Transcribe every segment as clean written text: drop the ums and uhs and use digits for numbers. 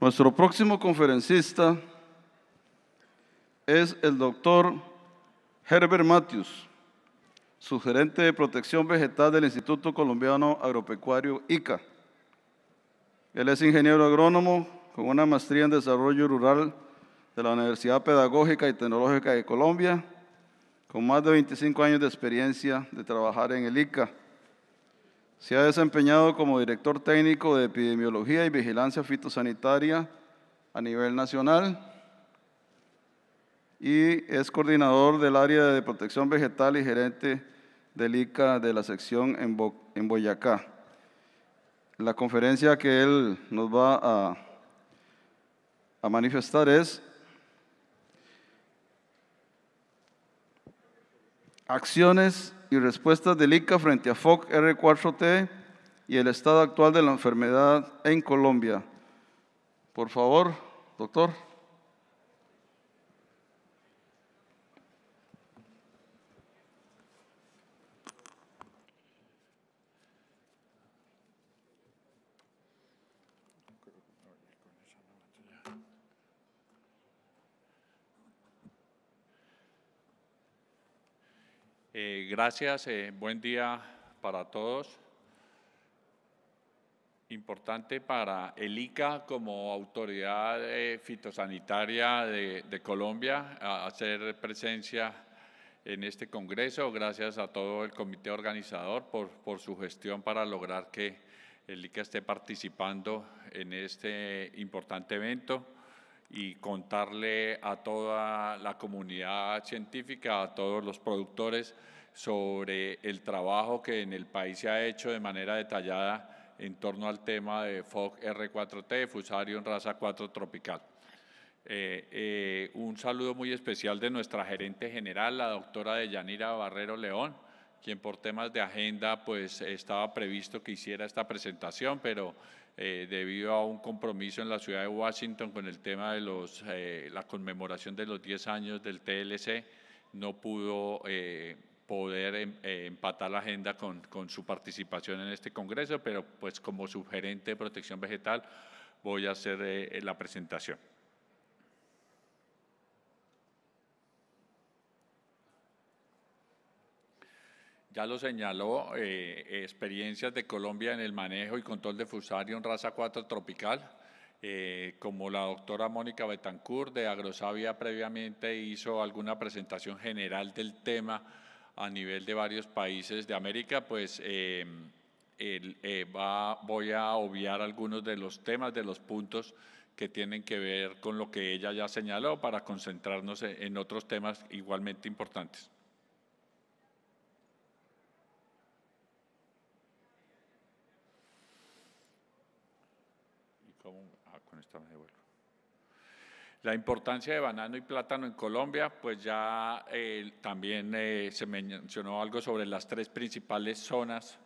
Nuestro próximo conferencista es el doctor Herbert Matthews, subgerente de Protección Vegetal del Instituto Colombiano Agropecuario ICA. Él es ingeniero agrónomo con una maestría en Desarrollo Rural de la Universidad Pedagógica y Tecnológica de Colombia, con más de 25 años de experiencia de trabajar en el ICA. Se ha desempeñado como director técnico de Epidemiología y Vigilancia Fitosanitaria a nivel nacional y es coordinador del área de protección vegetal y gerente del ICA de la sección en Boyacá. La conferencia que él nos va a manifestar es Acciones y respuestas del ICA frente a FOC R4T y el estado actual de la enfermedad en Colombia. Por favor, doctor. Gracias, buen día para todos. Importante para el ICA como autoridad fitosanitaria de Colombia hacer presencia en este congreso. Gracias a todo el comité organizador por su gestión para lograr que el ICA esté participando en este importante evento y contarle a toda la comunidad científica, a todos los productores, sobre el trabajo que en el país se ha hecho de manera detallada en torno al tema de FOC R4T, Fusarium raza 4 tropical. Un saludo muy especial de nuestra gerente general, la doctora Deyanira Barrero León, quien por temas de agenda pues estaba previsto que hiciera esta presentación, pero debido a un compromiso en la ciudad de Washington con el tema de la conmemoración de los 10 años del TLC, no pudo poder empatar la agenda con su participación en este congreso, pero pues como subgerente de protección vegetal voy a hacer la presentación. Ya lo señaló, experiencias de Colombia en el manejo y control de Fusarium raza 4 tropical, como la doctora Mónica Betancourt de Agrosavia previamente hizo alguna presentación general del tema a nivel de varios países de América, pues voy a obviar algunos de los temas, de los puntos que tienen que ver con lo que ella ya señaló para concentrarnos en otros temas igualmente importantes. Con esta me devuelvo. La importancia de banano y plátano en Colombia, pues ya también se mencionó algo sobre las tres principales zonas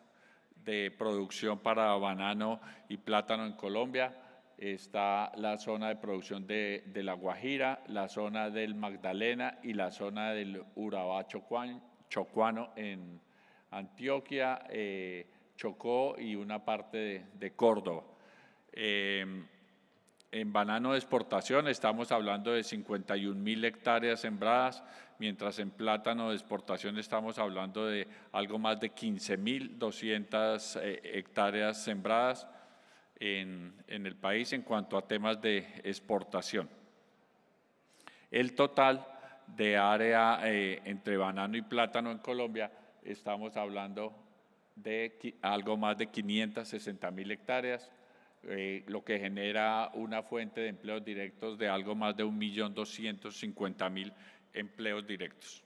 de producción para banano y plátano en Colombia. Está la zona de producción de La Guajira, la zona del Magdalena y la zona del Urabá Chocuano en Antioquia, Chocó y una parte de Córdoba. En banano de exportación estamos hablando de 51.000 hectáreas sembradas, mientras en plátano de exportación estamos hablando de algo más de 15.200 hectáreas sembradas en el país en cuanto a temas de exportación. El total de área entre banano y plátano en Colombia estamos hablando de algo más de 560.000 hectáreas, lo que genera una fuente de empleos directos de algo más de 1.250.000 empleos directos.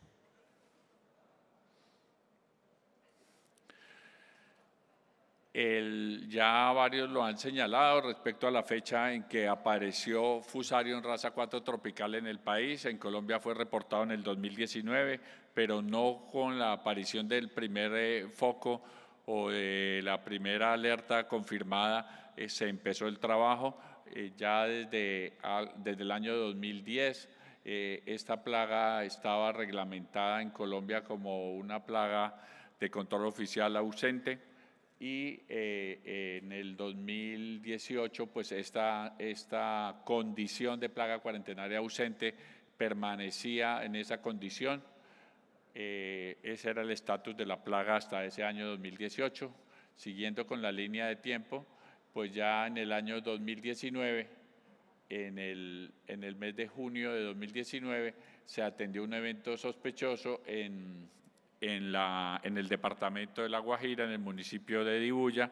Ya varios lo han señalado respecto a la fecha en que apareció Fusarium raza 4 tropical en el país. En Colombia fue reportado en el 2019, pero no con la aparición del primer foco o de la primera alerta confirmada. Se empezó el trabajo ya desde el año 2010. Esta plaga estaba reglamentada en Colombia como una plaga de control oficial ausente. y en el 2018 pues esta condición de plaga cuarentenaria ausente permanecía en esa condición. Ese era el estatus de la plaga hasta ese año 2018. Siguiendo con la línea de tiempo, pues ya en el año 2019, en el mes de junio de 2019, se atendió un evento sospechoso en el departamento de La Guajira, en el municipio de Dibuya,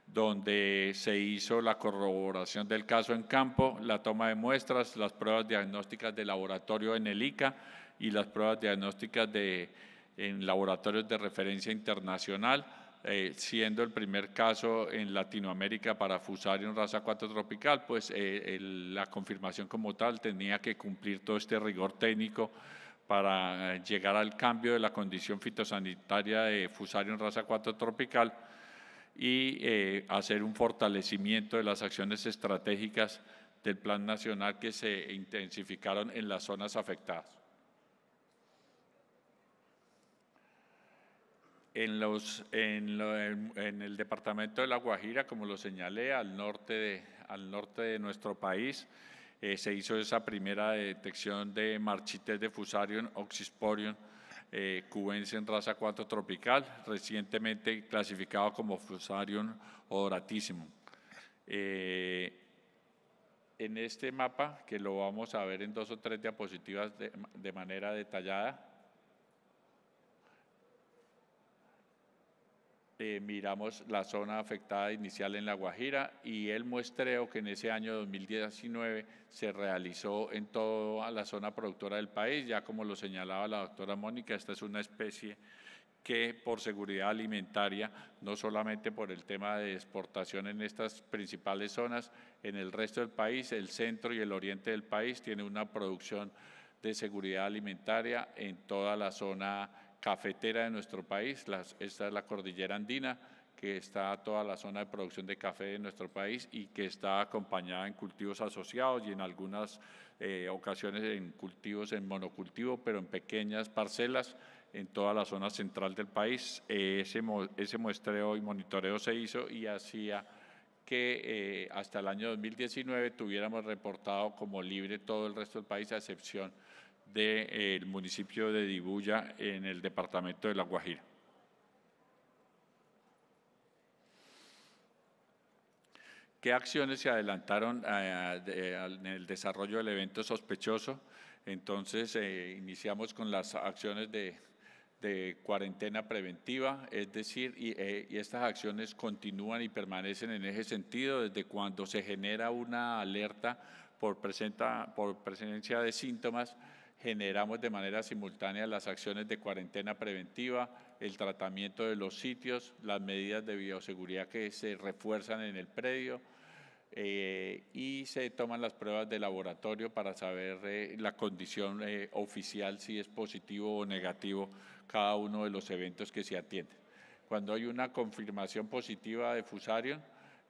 donde se hizo la corroboración del caso en campo, la toma de muestras, las pruebas diagnósticas de laboratorio en el ICA y las pruebas diagnósticas en laboratorios de referencia internacional, siendo el primer caso en Latinoamérica para Fusarium raza 4 tropical, pues la confirmación como tal tenía que cumplir todo este rigor técnico para llegar al cambio de la condición fitosanitaria de Fusarium raza 4 tropical y hacer un fortalecimiento de las acciones estratégicas del Plan Nacional que se intensificaron en las zonas afectadas. En el departamento de La Guajira, como lo señalé, al norte de nuestro país, se hizo esa primera detección de marchites de Fusarium oxysporium cubensis en raza 4 tropical, recientemente clasificado como Fusarium odoratissimum. En este mapa, que lo vamos a ver en 2 o 3 diapositivas de manera detallada, miramos la zona afectada inicial en La Guajira y el muestreo que en ese año 2019 se realizó en toda la zona productora del país. Ya como lo señalaba la doctora Mónica, esta es una especie que por seguridad alimentaria, no solamente por el tema de exportación en estas principales zonas, en el resto del país, el centro y el oriente del país tiene una producción de seguridad alimentaria en toda la zona cafetera de nuestro país. Esta es la cordillera andina, que está toda la zona de producción de café de nuestro país y que está acompañada en cultivos asociados y en algunas ocasiones en cultivos en monocultivo, pero en pequeñas parcelas en toda la zona central del país. Ese muestreo y monitoreo se hizo y hacía que hasta el año 2019 tuviéramos reportado como libre todo el resto del país, a excepción del municipio de Dibuya en el departamento de La Guajira. ¿Qué acciones se adelantaron en el desarrollo del evento sospechoso? Entonces, iniciamos con las acciones de cuarentena preventiva, es decir, y estas acciones continúan y permanecen en ese sentido desde cuando se genera una alerta por presencia de síntomas. Generamos de manera simultánea las acciones de cuarentena preventiva, el tratamiento de los sitios, las medidas de bioseguridad que se refuerzan en el predio y se toman las pruebas de laboratorio para saber la condición oficial, si es positivo o negativo cada uno de los eventos que se atienden. Cuando hay una confirmación positiva de Fusarium,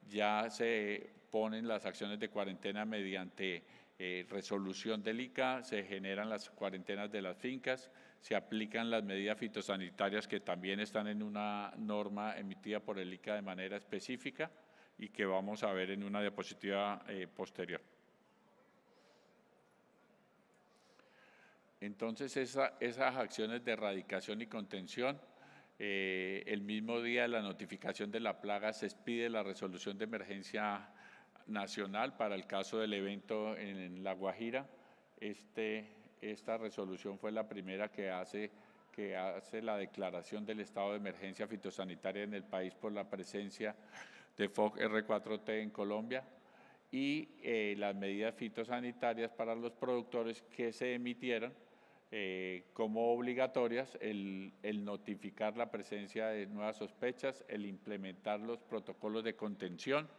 ya se ponen las acciones de cuarentena mediante resolución del ICA, se generan las cuarentenas de las fincas, se aplican las medidas fitosanitarias que también están en una norma emitida por el ICA de manera específica y que vamos a ver en una diapositiva posterior. Entonces, esas acciones de erradicación y contención, el mismo día de la notificación de la plaga se expide la resolución de emergencia nacional para el caso del evento en La Guajira. Esta resolución fue la primera que hace la declaración del estado de emergencia fitosanitaria en el país por la presencia de FOC R4T en Colombia y las medidas fitosanitarias para los productores que se emitieron como obligatorias, el notificar la presencia de nuevas sospechas, el implementar los protocolos de contención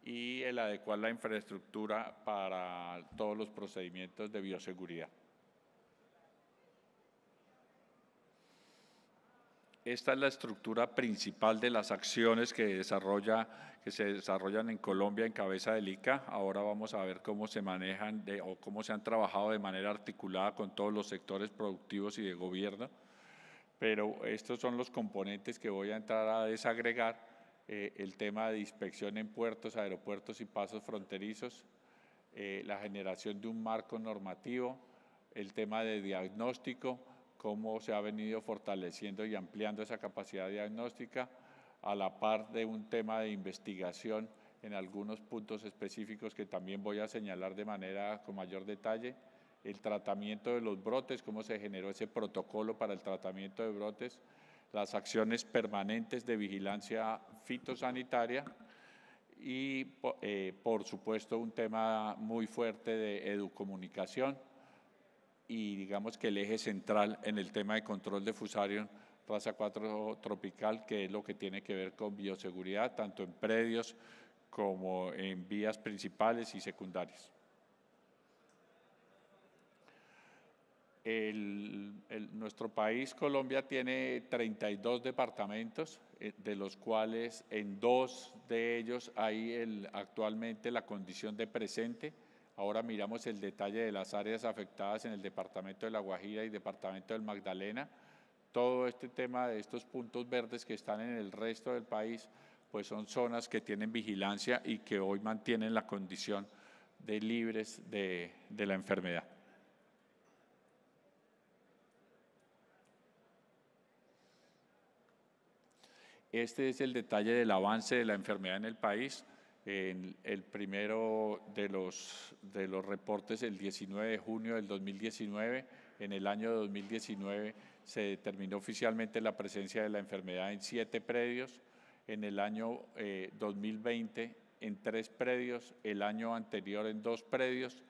y el adecuar la infraestructura para todos los procedimientos de bioseguridad. Esta es la estructura principal de las acciones que se desarrollan en Colombia en cabeza del ICA. Ahora vamos a ver cómo se manejan o cómo se han trabajado de manera articulada con todos los sectores productivos y de gobierno. Pero estos son los componentes que voy a entrar a desagregar el tema de inspección en puertos, aeropuertos y pasos fronterizos, la generación de un marco normativo, el tema de diagnóstico, cómo se ha venido fortaleciendo y ampliando esa capacidad diagnóstica, a la par de un tema de investigación en algunos puntos específicos que también voy a señalar de manera con mayor detalle, el tratamiento de los brotes, cómo se generó ese protocolo para el tratamiento de brotes, las acciones permanentes de vigilancia fitosanitaria y, por supuesto, un tema muy fuerte de educomunicación y digamos que el eje central en el tema de control de Fusarium raza 4 tropical, que es lo que tiene que ver con bioseguridad, tanto en predios como en vías principales y secundarias. Nuestro país, Colombia, tiene 32 departamentos, de los cuales en 2 de ellos hay actualmente la condición de presente. Ahora miramos el detalle de las áreas afectadas en el departamento de La Guajira y departamento del Magdalena. Todo este tema de estos puntos verdes que están en el resto del país, pues son zonas que tienen vigilancia y que hoy mantienen la condición de libres de la enfermedad. Este es el detalle del avance de la enfermedad en el país. El primero de los reportes, el 19 de junio del 2019, en el año 2019 se determinó oficialmente la presencia de la enfermedad en 7 predios, en el año 2020 en 3 predios, el año anterior en 2 predios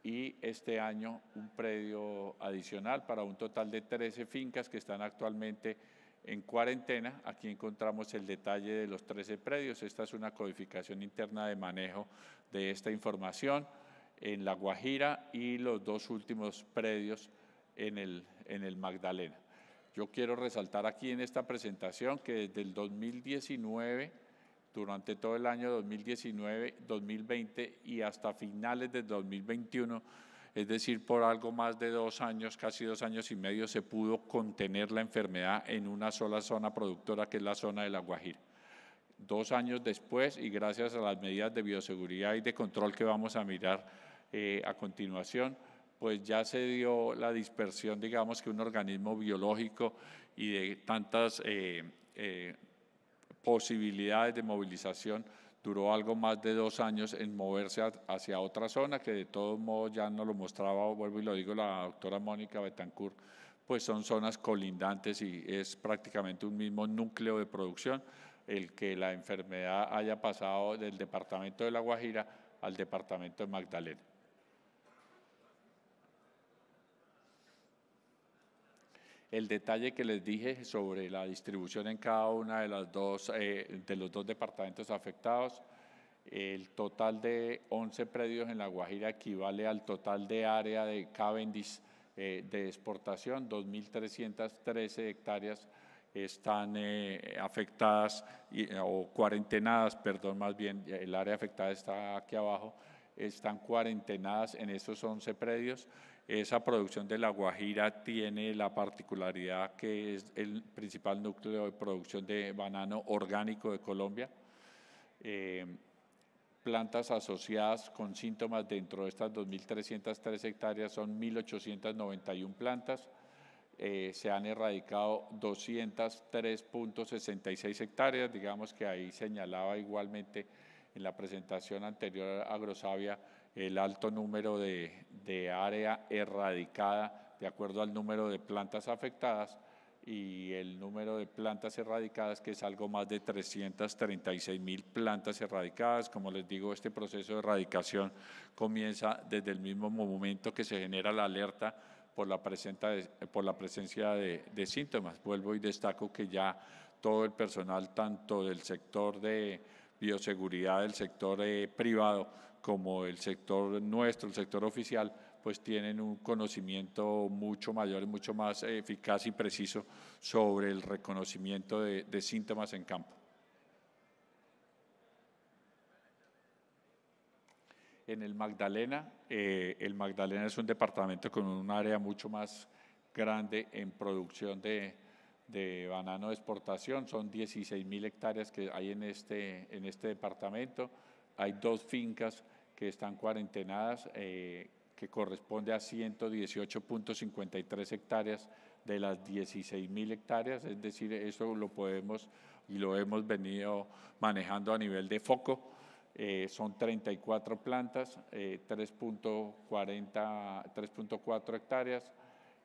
y este año un predio adicional para un total de 13 fincas que están actualmente en cuarentena. Aquí encontramos el detalle de los 13 predios. Esta es una codificación interna de manejo de esta información en La Guajira y los 2 últimos predios en el Magdalena. Yo quiero resaltar aquí en esta presentación que desde el 2019, durante todo el año 2019, 2020 y hasta finales de 2021, es decir, por algo más de 2 años, casi 2 años y medio, se pudo contener la enfermedad en una sola zona productora, que es la zona de La Guajira. 2 años después, y gracias a las medidas de bioseguridad y de control que vamos a mirar a continuación, pues ya se dio la dispersión, digamos, que un organismo biológico y de tantas posibilidades de movilización duró algo más de 2 años en moverse hacia otra zona, que de todos modos ya nos lo mostraba, vuelvo y lo digo, la doctora Mónica Betancourt, pues son zonas colindantes y es prácticamente un mismo núcleo de producción el que la enfermedad haya pasado del departamento de La Guajira al departamento de Magdalena. El detalle que les dije sobre la distribución en cada una de los 2 departamentos afectados, el total de 11 predios en La Guajira equivale al total de área de Cavendish de exportación. 2.313 hectáreas están afectadas o cuarentenadas, perdón, más bien, el área afectada está aquí abajo, están cuarentenadas en esos 11 predios. Esa producción de La Guajira tiene la particularidad que es el principal núcleo de producción de banano orgánico de Colombia. Plantas asociadas con síntomas dentro de estas 2.303 hectáreas son 1.891 plantas. Se han erradicado 203.66 hectáreas, digamos que ahí señalaba igualmente en la presentación anterior a Agrosavia el alto número de área erradicada de acuerdo al número de plantas afectadas y el número de plantas erradicadas, que es algo más de 336.000 plantas erradicadas. Como les digo, este proceso de erradicación comienza desde el mismo momento que se genera la alerta por la presencia de síntomas. Vuelvo y destaco que ya todo el personal, tanto del sector de bioseguridad, del sector privado, como el sector nuestro, el sector oficial, pues tienen un conocimiento mucho mayor y mucho más eficaz y preciso sobre el reconocimiento de síntomas en campo. En el Magdalena es un departamento con un área mucho más grande en producción de de banano de exportación. Son 16.000 hectáreas que hay en este departamento. Hay 2 fincas que están cuarentenadas, que corresponde a 118.53 hectáreas de las 16.000 hectáreas, es decir, eso lo podemos y lo hemos venido manejando a nivel de foco. Son 34 plantas, 3.4 hectáreas,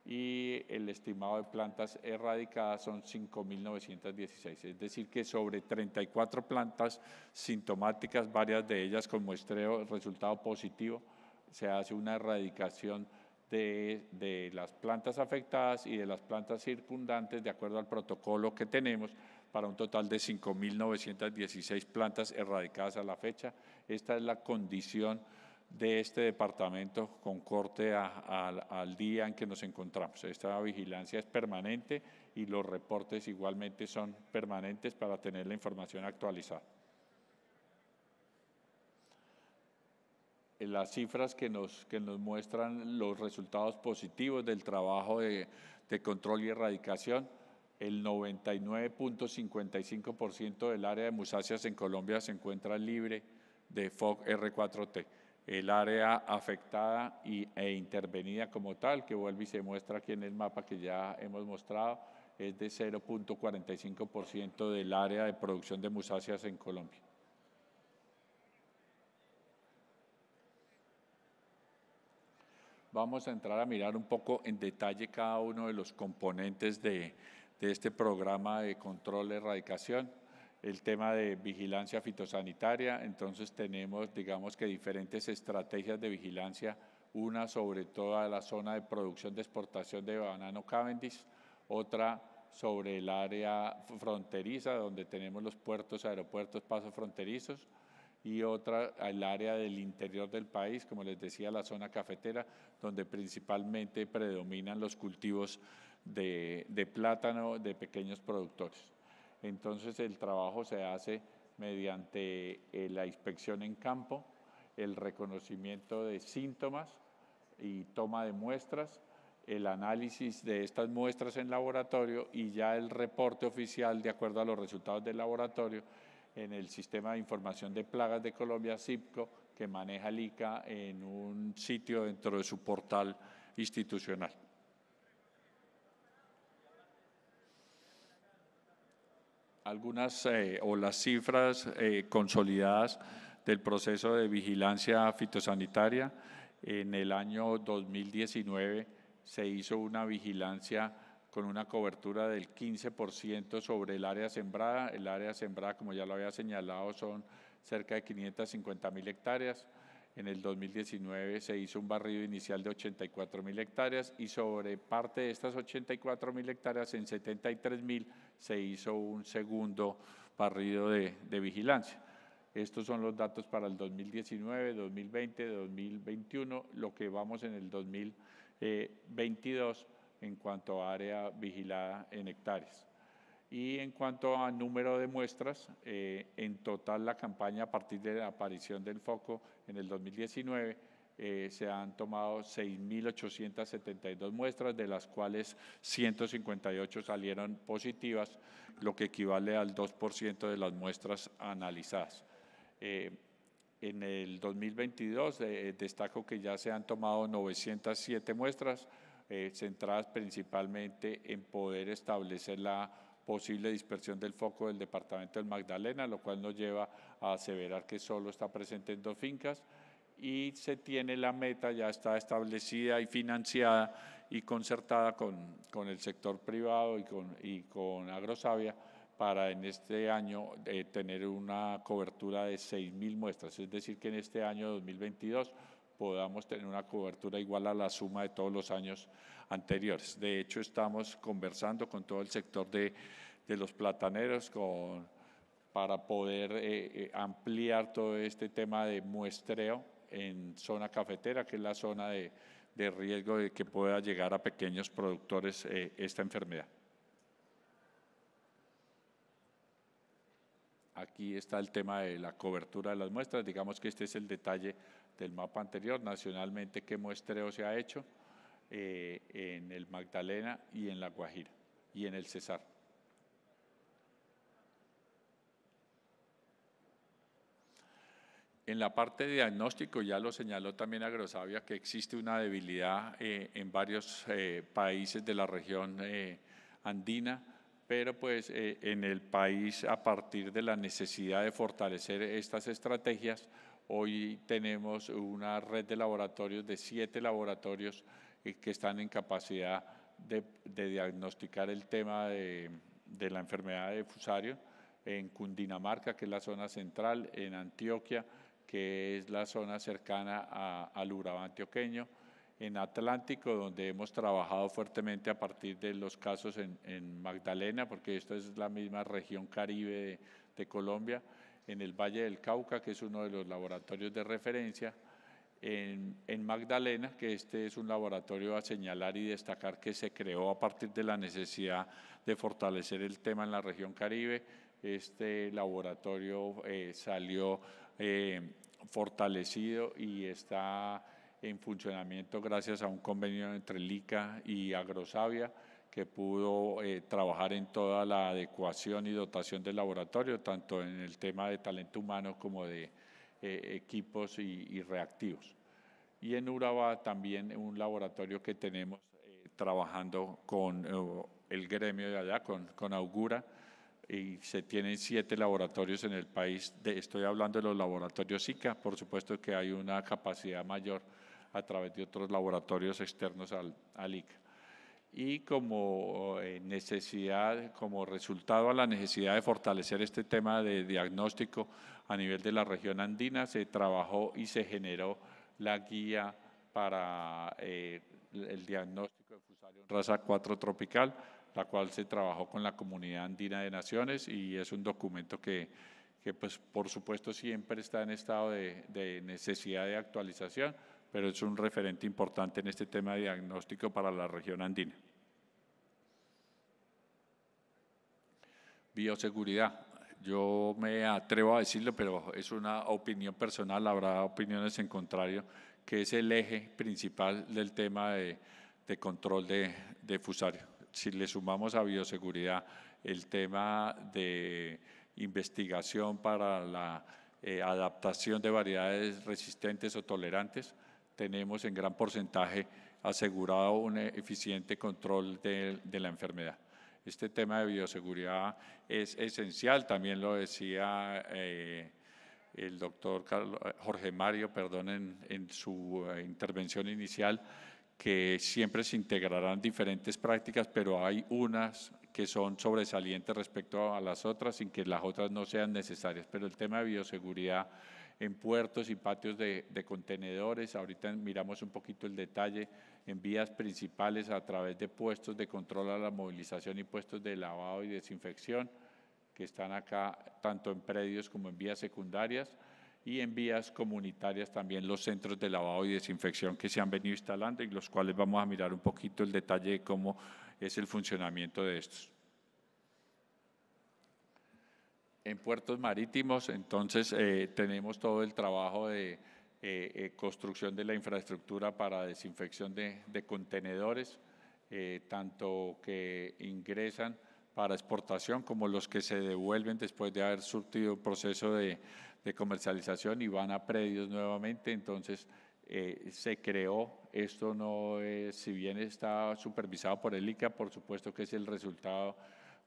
y el estimado de plantas erradicadas son 5.916, es decir que sobre 34 plantas sintomáticas, varias de ellas con muestreo resultado positivo, se hace una erradicación de las plantas afectadas y de las plantas circundantes de acuerdo al protocolo que tenemos, para un total de 5.916 plantas erradicadas a la fecha. Esta es la condición de este departamento con corte al día en que nos encontramos. Esta vigilancia es permanente y los reportes igualmente son permanentes para tener la información actualizada. Las cifras que nos muestran los resultados positivos del trabajo de control y erradicación: el 99.55% del área de musáceas en Colombia se encuentra libre de FOC R4T. El área afectada e intervenida como tal, que vuelve y se muestra aquí en el mapa que ya hemos mostrado, es de 0.45% del área de producción de musáceas en Colombia. Vamos a entrar a mirar un poco en detalle cada uno de los componentes de este programa de control y erradicación. El tema de vigilancia fitosanitaria, entonces tenemos, digamos que diferentes estrategias de vigilancia, una sobre toda la zona de producción de exportación de banano Cavendish, otra sobre el área fronteriza, donde tenemos los puertos, aeropuertos, pasos fronterizos, y otra el área del interior del país, como les decía, la zona cafetera, donde principalmente predominan los cultivos de plátano de pequeños productores. Entonces el trabajo se hace mediante la inspección en campo, el reconocimiento de síntomas y toma de muestras, el análisis de estas muestras en laboratorio y ya el reporte oficial de acuerdo a los resultados del laboratorio en el Sistema de Información de Plagas de Colombia, SIPCO, que maneja el ICA en un sitio dentro de su portal institucional. Algunas o las cifras consolidadas del proceso de vigilancia fitosanitaria. En el año 2019 se hizo una vigilancia con una cobertura del 15% sobre el área sembrada. El área sembrada, como ya lo había señalado, son cerca de 550.000 hectáreas. En el 2019 se hizo un barrido inicial de 84.000 hectáreas y sobre parte de estas 84.000 hectáreas, en 73.000, se hizo un segundo barrido de vigilancia. Estos son los datos para el 2019, 2020, 2021, lo que vamos en el 2022 en cuanto a área vigilada en hectáreas. Y en cuanto a número de muestras, en total la campaña a partir de la aparición del foco en el 2019 se han tomado 6.872 muestras, de las cuales 158 salieron positivas, lo que equivale al 2% de las muestras analizadas. En el 2022 destaco que ya se han tomado 907 muestras, centradas principalmente en poder establecer la posible dispersión del foco del departamento del Magdalena, lo cual nos lleva a aseverar que solo está presente en 2 fincas, y se tiene la meta, ya está establecida y financiada y concertada con el sector privado y con Agrosavia, para en este año tener una cobertura de 6.000 muestras, es decir que en este año 2022 podamos tener una cobertura igual a la suma de todos los años anteriores. De hecho, estamos conversando con todo el sector de los plataneros para poder ampliar todo este tema de muestreo en zona cafetera, que es la zona de riesgo de que pueda llegar a pequeños productores esta enfermedad. Aquí está el tema de la cobertura de las muestras. Digamos que este es el detalle del mapa anterior. Nacionalmente, qué muestreo se ha hecho en el Magdalena y en la Guajira y en el Cesar. En la parte de diagnóstico, ya lo señaló también Agrosavia, que existe una debilidad en varios países de la región andina, pero pues en el país, a partir de la necesidad de fortalecer estas estrategias, hoy tenemos una red de laboratorios, de 7 laboratorios que están en capacidad de diagnosticar el tema de la enfermedad de Fusarium en Cundinamarca, que es la zona central, en Antioquia, que es la zona cercana al Urabá antioqueño, en Atlántico, donde hemos trabajado fuertemente a partir de los casos en Magdalena, porque esta es la misma región caribe de Colombia, en el Valle del Cauca, que es uno de los laboratorios de referencia, en Magdalena, que este es un laboratorio a señalar y destacar que se creó a partir de la necesidad de fortalecer el tema en la región Caribe. Este laboratorio salió fortalecido y está en funcionamiento gracias a un convenio entre el ICA y Agrosavia, que pudo trabajar en toda la adecuación y dotación del laboratorio, tanto en el tema de talento humano como de equipos y reactivos. Y en Urabá también un laboratorio que tenemos trabajando con el gremio de allá, con Augura, y se tienen 7 laboratorios en el país. Estoy hablando de los laboratorios ICA, por supuesto que hay una capacidad mayor a través de otros laboratorios externos al ICA. Y como necesidad, como resultado a la necesidad de fortalecer este tema de diagnóstico a nivel de la región andina, se trabajó y se generó la guía para el diagnóstico de Fusarium raza 4 tropical, la cual se trabajó con la Comunidad Andina de Naciones, y es un documento que pues, por supuesto siempre está en estado de necesidad de actualización, pero es un referente importante en este tema de diagnóstico para la región andina. Bioseguridad. Yo me atrevo a decirlo, pero es una opinión personal, habrá opiniones en contrario, que es el eje principal del tema de control de Fusarium. Si le sumamos a bioseguridad el tema de investigación para la adaptación de variedades resistentes o tolerantes, tenemos en gran porcentaje asegurado un eficiente control de la enfermedad. Este tema de bioseguridad es esencial, también lo decía el doctor Jorge Mario, en su intervención inicial, que siempre se integrarán diferentes prácticas, pero hay unas que son sobresalientes respecto a las otras, sin que las otras no sean necesarias. Pero el tema de bioseguridad en puertos y patios de contenedores, ahorita miramos un poquito el detalle, en vías principales a través de puestos de control a la movilización y puestos de lavado y desinfección, que están acá tanto en predios como en vías secundarias, y en vías comunitarias también los centros de lavado y desinfección que se han venido instalando, y los cuales vamos a mirar un poquito el detalle de cómo es el funcionamiento de estos. En puertos marítimos, entonces, tenemos todo el trabajo de construcción de la infraestructura para desinfección de contenedores, tanto que ingresan para exportación como los que se devuelven después de haber surtido un proceso de comercialización y van a predios nuevamente. Entonces, se creó, esto no es, si bien está supervisado por el ICA, por supuesto que es el resultado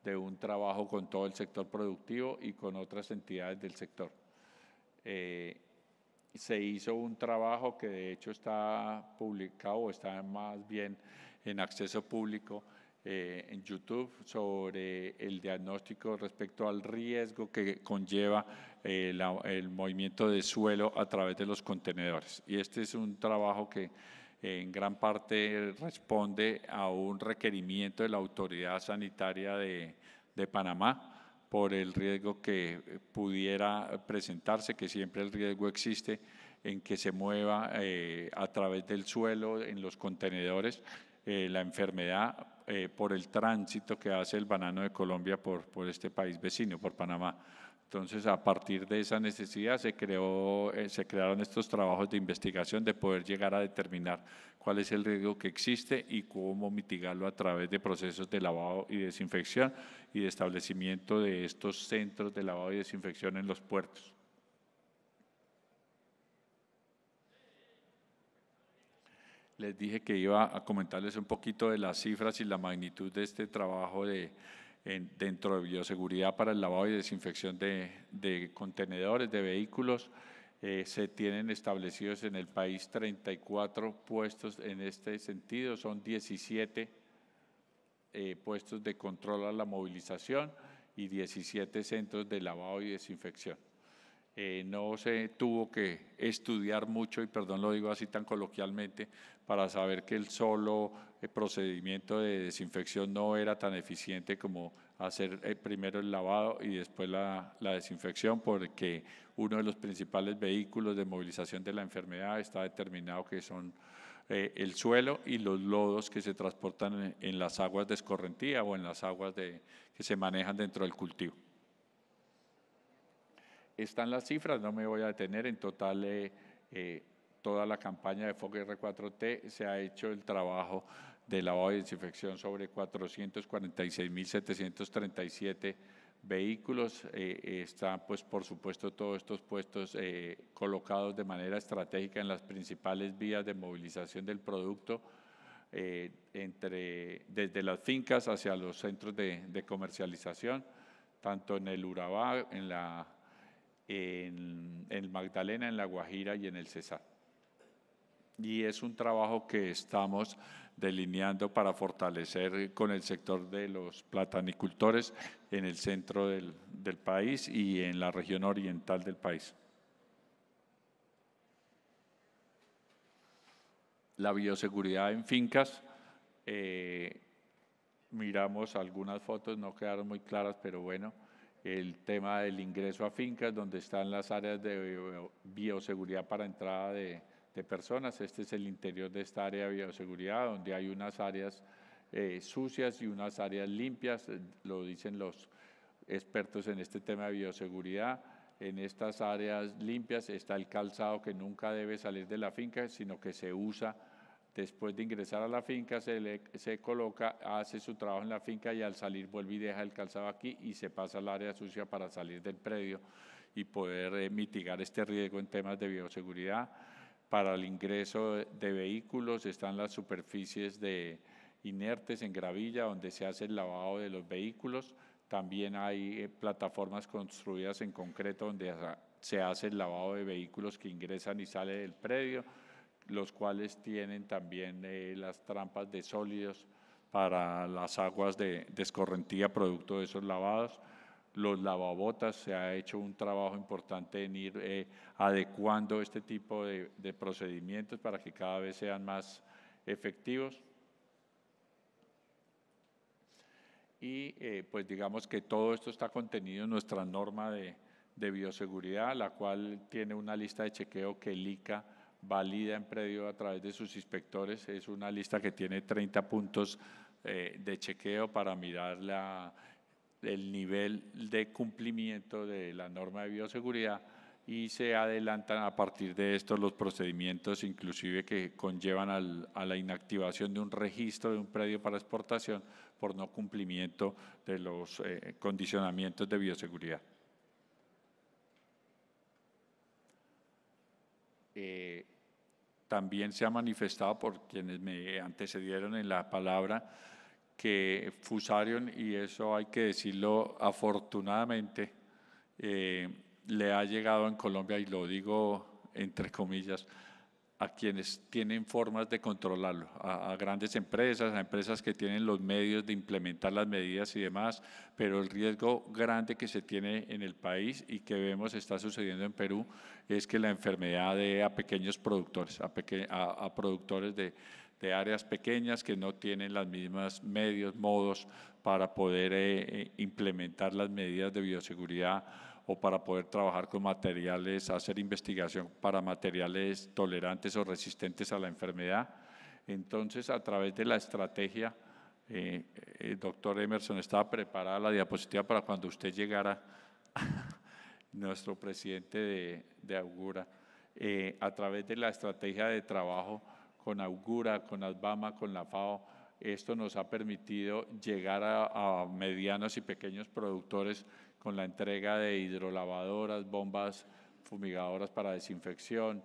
de un trabajo con todo el sector productivo y con otras entidades del sector. Se hizo un trabajo que de hecho está publicado, o está más bien en acceso público en YouTube, sobre el diagnóstico respecto al riesgo que conlleva el movimiento de suelo a través de los contenedores. Y este es un trabajo que en gran parte responde a un requerimiento de la Autoridad Sanitaria de Panamá por el riesgo que pudiera presentarse, que siempre el riesgo existe en que se mueva a través del suelo en los contenedores la enfermedad por el tránsito que hace el banano de Colombia por este país vecino, por Panamá. Entonces, a partir de esa necesidad se crearon estos trabajos de investigación de poder llegar a determinar cuál es el riesgo que existe y cómo mitigarlo a través de procesos de lavado y desinfección y de establecimiento de estos centros de lavado y desinfección en los puertos. Les dije que iba a comentarles un poquito de las cifras y la magnitud de este trabajo dentro de bioseguridad para el lavado y desinfección de contenedores, de vehículos. Se tienen establecidos en el país 34 puestos en este sentido, son 17 puestos de control a la movilización y 17 centros de lavado y desinfección. No se tuvo que estudiar mucho, y perdón lo digo así tan coloquialmente, para saber que el solo procedimiento de desinfección no era tan eficiente como hacer primero el lavado y después la desinfección, porque uno de los principales vehículos de movilización de la enfermedad está determinado que son el suelo y los lodos que se transportan en las aguas de escorrentía o en las aguas que se manejan dentro del cultivo. Están las cifras, no me voy a detener. En total, toda la campaña de FOC R4T se ha hecho el trabajo de lavado y desinfección sobre 446.737 vehículos. Están, pues, por supuesto, todos estos puestos colocados de manera estratégica en las principales vías de movilización del producto, desde las fincas hacia los centros de comercialización, tanto en el Urabá, en el Magdalena, en La Guajira y en el Cesar. Y es un trabajo que estamos delineando para fortalecer con el sector de los platanicultores en el centro del país y en la región oriental del país. La bioseguridad en fincas, miramos algunas fotos, no quedaron muy claras, pero bueno, el tema del ingreso a fincas, donde están las áreas de bioseguridad para entrada de personas. Este es el interior de esta área de bioseguridad, donde hay unas áreas sucias y unas áreas limpias, lo dicen los expertos en este tema de bioseguridad. En estas áreas limpias está el calzado que nunca debe salir de la finca, sino que se usa después de ingresar a la finca, se coloca, hace su trabajo en la finca y al salir vuelve y deja el calzado aquí y se pasa al área sucia para salir del predio y poder mitigar este riesgo en temas de bioseguridad. Para el ingreso de vehículos están las superficies inertes en gravilla donde se hace el lavado de los vehículos. También hay plataformas construidas en concreto donde se hace el lavado de vehículos que ingresan y salen del predio, los cuales tienen también las trampas de sólidos para las aguas de escorrentía producto de esos lavados. Los lavabotas, se ha hecho un trabajo importante en ir adecuando este tipo de procedimientos para que cada vez sean más efectivos. Y pues digamos que todo esto está contenido en nuestra norma de bioseguridad, la cual tiene una lista de chequeo que el ICA valida en predio a través de sus inspectores. Es una lista que tiene 30 puntos de chequeo para mirar el nivel de cumplimiento de la norma de bioseguridad, y se adelantan a partir de esto los procedimientos, inclusive que conllevan a la inactivación de un registro de un predio para exportación por no cumplimiento de los condicionamientos de bioseguridad. También se ha manifestado por quienes me antecedieron en la palabra que Fusarion, y eso hay que decirlo afortunadamente, le ha llegado en Colombia, y lo digo entre comillas, a quienes tienen formas de controlarlo, a grandes empresas, a empresas que tienen los medios de implementar las medidas y demás, pero el riesgo grande que se tiene en el país y que vemos está sucediendo en Perú es que la enfermedad dé a pequeños productores, a productores de áreas pequeñas que no tienen las mismas medios, modos para poder implementar las medidas de bioseguridad o para poder trabajar con materiales, hacer investigación para materiales tolerantes o resistentes a la enfermedad. Entonces, a través de la estrategia, el doctor Emerson, estaba preparada la diapositiva para cuando usted llegara, nuestro presidente de Augura, a través de la estrategia de trabajo con Augura, con ASBAMA, con la FAO, esto nos ha permitido llegar a medianos y pequeños productores con la entrega de hidrolavadoras, bombas fumigadoras para desinfección,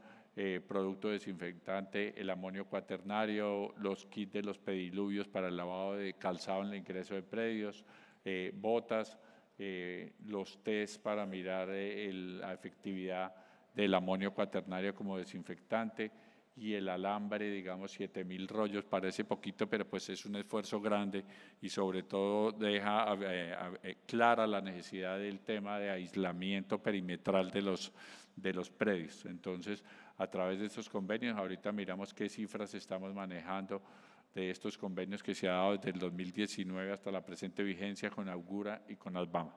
producto desinfectante, el amonio cuaternario, los kits de los pediluvios para el lavado de calzado en el ingreso de predios, botas, los test para mirar la efectividad del amonio cuaternario como desinfectante y el alambre, digamos, 7.000 rollos, parece poquito, pero pues es un esfuerzo grande y sobre todo deja clara la necesidad del tema de aislamiento perimetral de los predios. Entonces, a través de estos convenios, ahorita miramos qué cifras estamos manejando de estos convenios que se ha dado desde el 2019 hasta la presente vigencia con Augura y con Albama.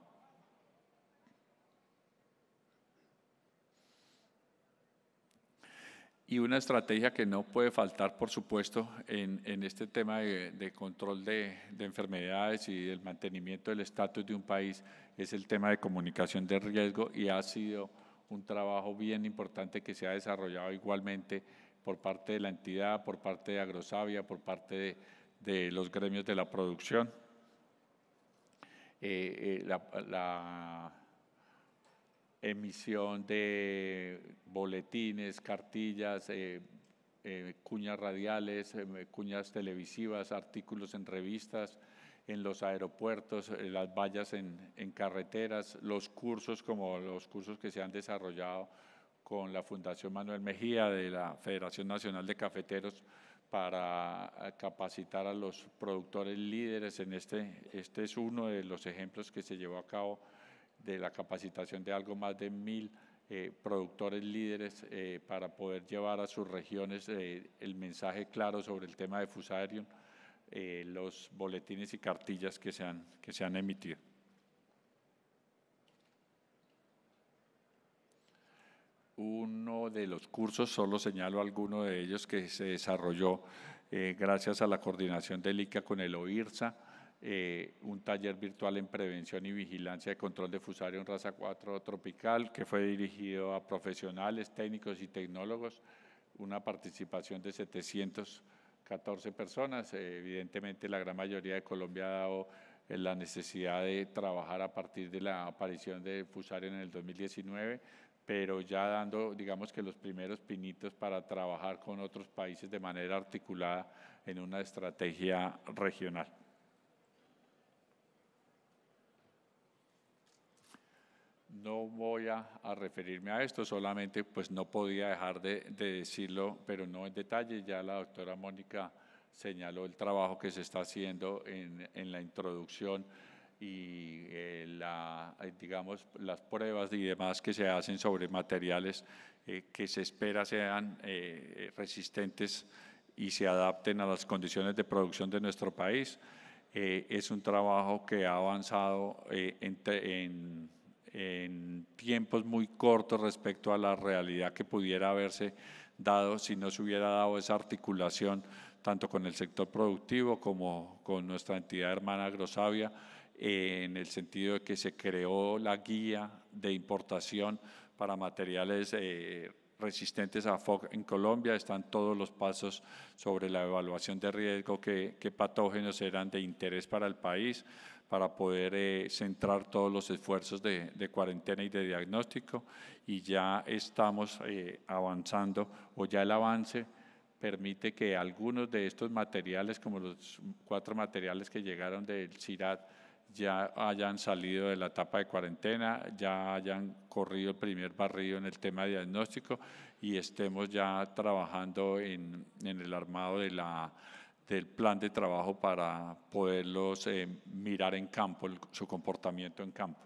Y una estrategia que no puede faltar, por supuesto, en este tema de control de enfermedades y del mantenimiento del estatus de un país es el tema de comunicación de riesgo y ha sido un trabajo bien importante que se ha desarrollado igualmente por parte de la entidad, por parte de Agrosavia, por parte de los gremios de la producción. La emisión de boletines, cartillas, cuñas radiales, cuñas televisivas, artículos en revistas, en los aeropuertos, las vallas en carreteras, los cursos como los cursos que se han desarrollado con la Fundación Manuel Mejía de la Federación Nacional de Cafeteros para capacitar a los productores líderes. Este es uno de los ejemplos que se llevó a cabo de la capacitación de algo más de 1.000 productores líderes para poder llevar a sus regiones el mensaje claro sobre el tema de Fusarium, los boletines y cartillas que se han emitido. Uno de los cursos, solo señalo alguno de ellos, que se desarrolló gracias a la coordinación del ICA con el OIRSA, un taller virtual en prevención y vigilancia de control de Fusarium raza 4 tropical, que fue dirigido a profesionales, técnicos y tecnólogos, una participación de 714 personas. Evidentemente la gran mayoría de Colombia ha dado la necesidad de trabajar a partir de la aparición de Fusarium en el 2019, pero ya dando, digamos que los primeros pinitos para trabajar con otros países de manera articulada en una estrategia regional. No voy a referirme a esto, solamente pues no podía dejar de decirlo, pero no en detalle. Ya la doctora Mónica señaló el trabajo que se está haciendo en la introducción y digamos, las pruebas y demás que se hacen sobre materiales que se espera sean resistentes y se adapten a las condiciones de producción de nuestro país. Es un trabajo que ha avanzado en tiempos muy cortos respecto a la realidad que pudiera haberse dado si no se hubiera dado esa articulación tanto con el sector productivo como con nuestra entidad hermana Agrosavia, en el sentido de que se creó la guía de importación para materiales resistentes a FOC en Colombia. Están todos los pasos sobre la evaluación de riesgo, qué patógenos eran de interés para el país, para poder centrar todos los esfuerzos de cuarentena y de diagnóstico, y ya estamos avanzando, o ya el avance permite que algunos de estos materiales, como los 4 materiales que llegaron del CIRAD, ya hayan salido de la etapa de cuarentena, ya hayan corrido el primer barrido en el tema de diagnóstico y estemos ya trabajando en el armado del plan de trabajo para poderlos mirar en campo, su comportamiento en campo.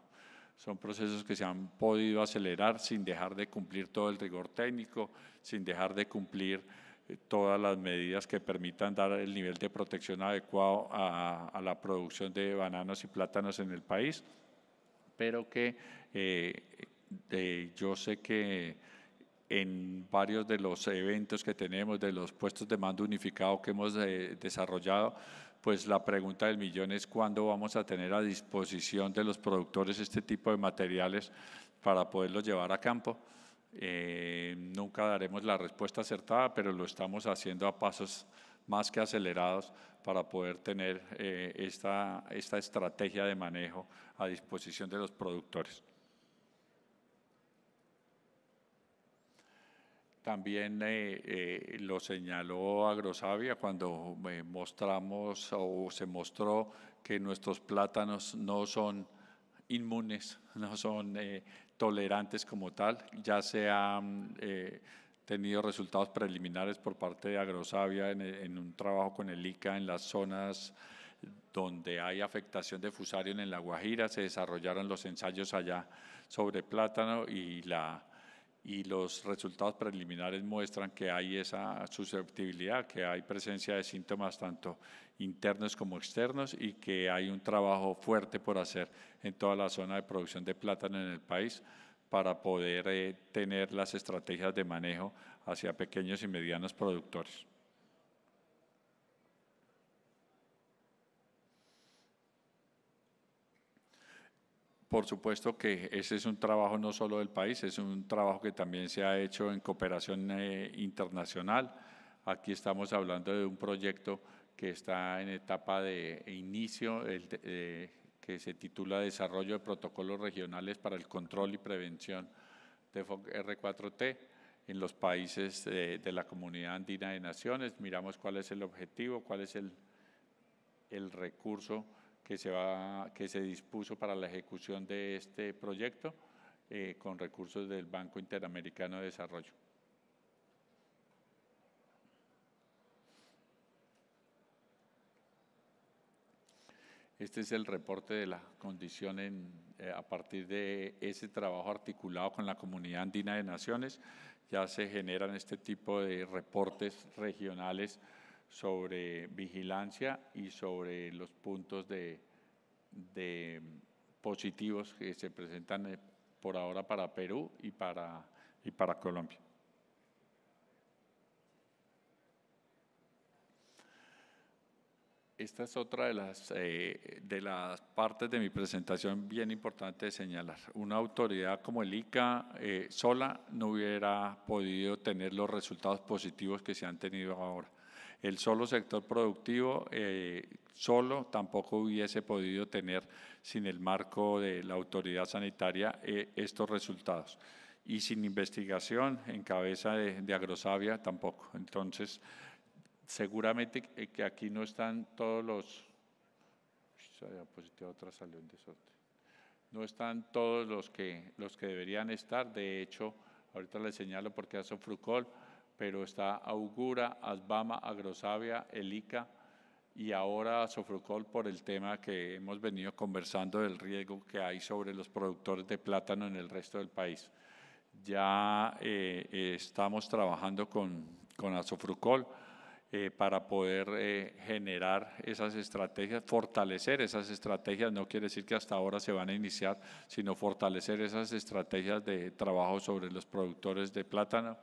Son procesos que se han podido acelerar sin dejar de cumplir todo el rigor técnico, sin dejar de cumplir todas las medidas que permitan dar el nivel de protección adecuado a la producción de bananos y plátanos en el país, pero que yo sé que en varios de los eventos que tenemos, de los puestos de mando unificado que hemos desarrollado, pues la pregunta del millón es cuándo vamos a tener a disposición de los productores este tipo de materiales para poderlos llevar a campo. Nunca daremos la respuesta acertada, pero lo estamos haciendo a pasos más que acelerados para poder tener esta estrategia de manejo a disposición de los productores. también lo señaló Agrosavia cuando mostramos o se mostró que nuestros plátanos no son inmunes, no son tolerantes como tal. Ya se han tenido resultados preliminares por parte de Agrosavia en un trabajo con el ICA en las zonas donde hay afectación de Fusarium en La Guajira. Se desarrollaron los ensayos allá sobre plátano y los resultados preliminares muestran que hay esa susceptibilidad, que hay presencia de síntomas tanto internos como externos y que hay un trabajo fuerte por hacer en toda la zona de producción de plátano en el país para poder tener las estrategias de manejo hacia pequeños y medianos productores. Por supuesto que ese es un trabajo no solo del país, es un trabajo que también se ha hecho en cooperación internacional. Aquí estamos hablando de un proyecto que está en etapa de inicio, que se titula Desarrollo de Protocolos Regionales para el Control y Prevención de FOC R4T en los países de la Comunidad Andina de Naciones. Miramos cuál es el objetivo, cuál es el recurso que se dispuso para la ejecución de este proyecto con recursos del Banco Interamericano de Desarrollo. Este es el reporte de la condición a partir de ese trabajo articulado con la Comunidad Andina de Naciones. Ya se generan este tipo de reportes regionales sobre vigilancia y sobre los puntos de positivos que se presentan por ahora para Perú y para Colombia. Esta es otra de las partes de mi presentación bien importante de señalar. Una autoridad como el ICA sola no hubiera podido tener los resultados positivos que se han tenido ahora. El solo sector productivo solo tampoco hubiese podido tener sin el marco de la autoridad sanitaria estos resultados. Y sin investigación en cabeza de Agrosavia tampoco. Entonces, seguramente que aquí no están todos esa diapositiva otra salió en desorden. No están todos los que deberían estar. De hecho, ahorita les señalo porque es Sofrucol, pero está Augura, Asbama, Agrosavia, el ICA y ahora Sofrucol por el tema que hemos venido conversando del riesgo que hay sobre los productores de plátano en el resto del país. Ya estamos trabajando con Asofrucol para poder generar esas estrategias, fortalecer esas estrategias. No quiere decir que hasta ahora se van a iniciar, sino fortalecer esas estrategias de trabajo sobre los productores de plátano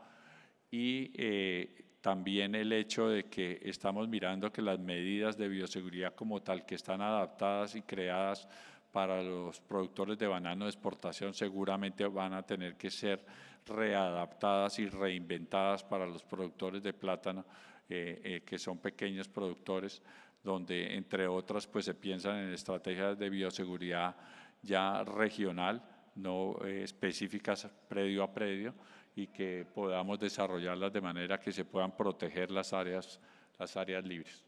y también el hecho de que estamos mirando que las medidas de bioseguridad como tal que están adaptadas y creadas para los productores de banano de exportación seguramente van a tener que ser readaptadas y reinventadas para los productores de plátano que son pequeños productores, donde entre otras pues se piensan en estrategias de bioseguridad ya regional, no específicas predio a predio, y que podamos desarrollarlas de manera que se puedan proteger las áreas libres.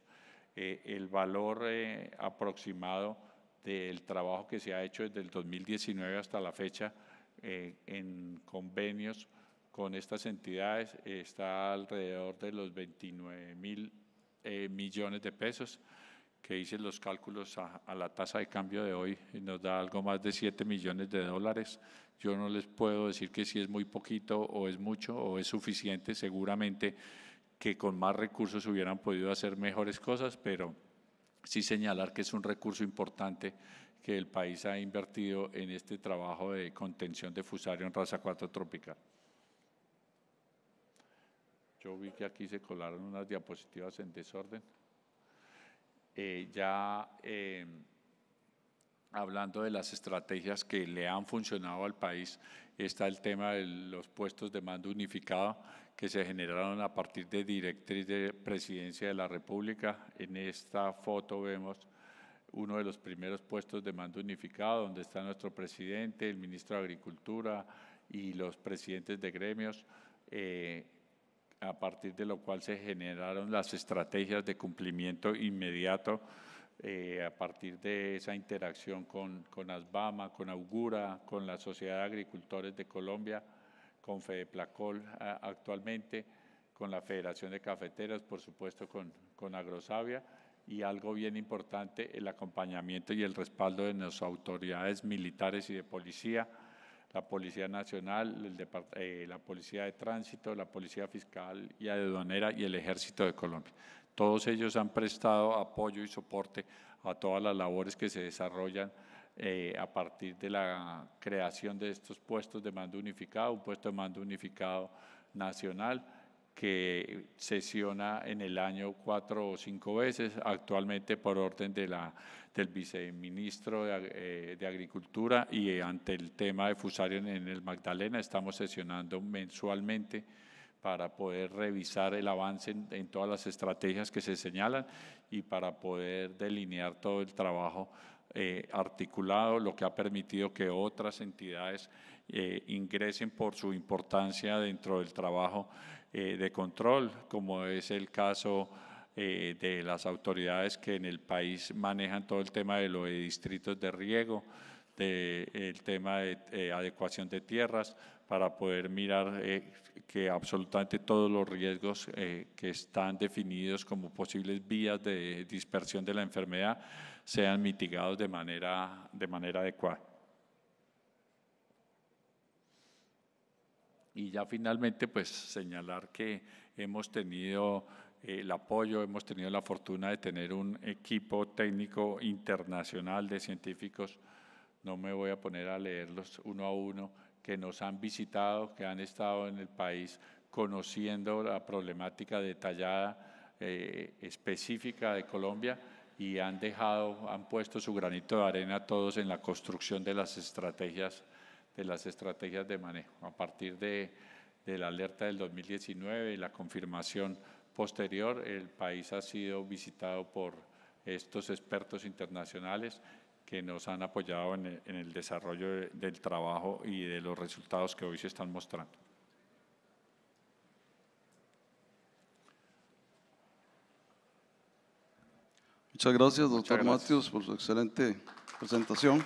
El valor aproximado del trabajo que se ha hecho desde el 2019 hasta la fecha en convenios con estas entidades está alrededor de los 29.000 millones de pesos, que hice los cálculos a la tasa de cambio de hoy y nos da algo más de 7 millones de dólares. Yo no les puedo decir que si es muy poquito o es mucho o es suficiente, seguramente que con más recursos hubieran podido hacer mejores cosas, pero sí señalar que es un recurso importante que el país ha invertido en este trabajo de contención de Fusarium raza 4 tropical. Yo vi que aquí se colaron unas diapositivas en desorden. Hablando de las estrategias que le han funcionado al país, está el tema de los puestos de mando unificado que se generaron a partir de directriz de Presidencia de la República. En esta foto vemos uno de los primeros puestos de mando unificado, donde está nuestro presidente, el ministro de Agricultura y los presidentes de gremios, a partir de lo cual se generaron las estrategias de cumplimiento inmediato a partir de esa interacción con ASBAMA, con Augura, con la Sociedad de Agricultores de Colombia, con Fedeplacol actualmente, con la Federación de Cafeteros, por supuesto con Agrosavia, y algo bien importante, el acompañamiento y el respaldo de nuestras autoridades militares y de policía, la Policía Nacional, la Policía de Tránsito, la Policía Fiscal y Aduanera y el Ejército de Colombia. Todos ellos han prestado apoyo y soporte a todas las labores que se desarrollan a partir de la creación de estos puestos de mando unificado, un puesto de mando unificado nacional que sesiona en el año 4 o 5 veces, actualmente por orden del viceministro de Agricultura y ante el tema de Fusario en el Magdalena, estamos sesionando mensualmente para poder revisar el avance en todas las estrategias que se señalan y para poder delinear todo el trabajo articulado, lo que ha permitido que otras entidades ingresen por su importancia dentro del trabajo de control, como es el caso de las autoridades que en el país manejan todo el tema de los distritos de riego, del tema de adecuación de tierras, para poder mirar que absolutamente todos los riesgos que están definidos como posibles vías de dispersión de la enfermedad sean mitigados de manera adecuada. Y ya finalmente, pues señalar que hemos tenido el apoyo, hemos tenido la fortuna de tener un equipo técnico internacional de científicos, no me voy a poner a leerlos uno a uno, que nos han visitado, que han estado en el país conociendo la problemática detallada, específica de Colombia y han puesto su granito de arena todos en la construcción de las estrategias de manejo. A partir de la alerta del 2019 y la confirmación posterior, el país ha sido visitado por estos expertos internacionales que nos han apoyado en el desarrollo del trabajo y de los resultados que hoy se están mostrando. Muchas gracias, doctor Matthews, por su excelente presentación.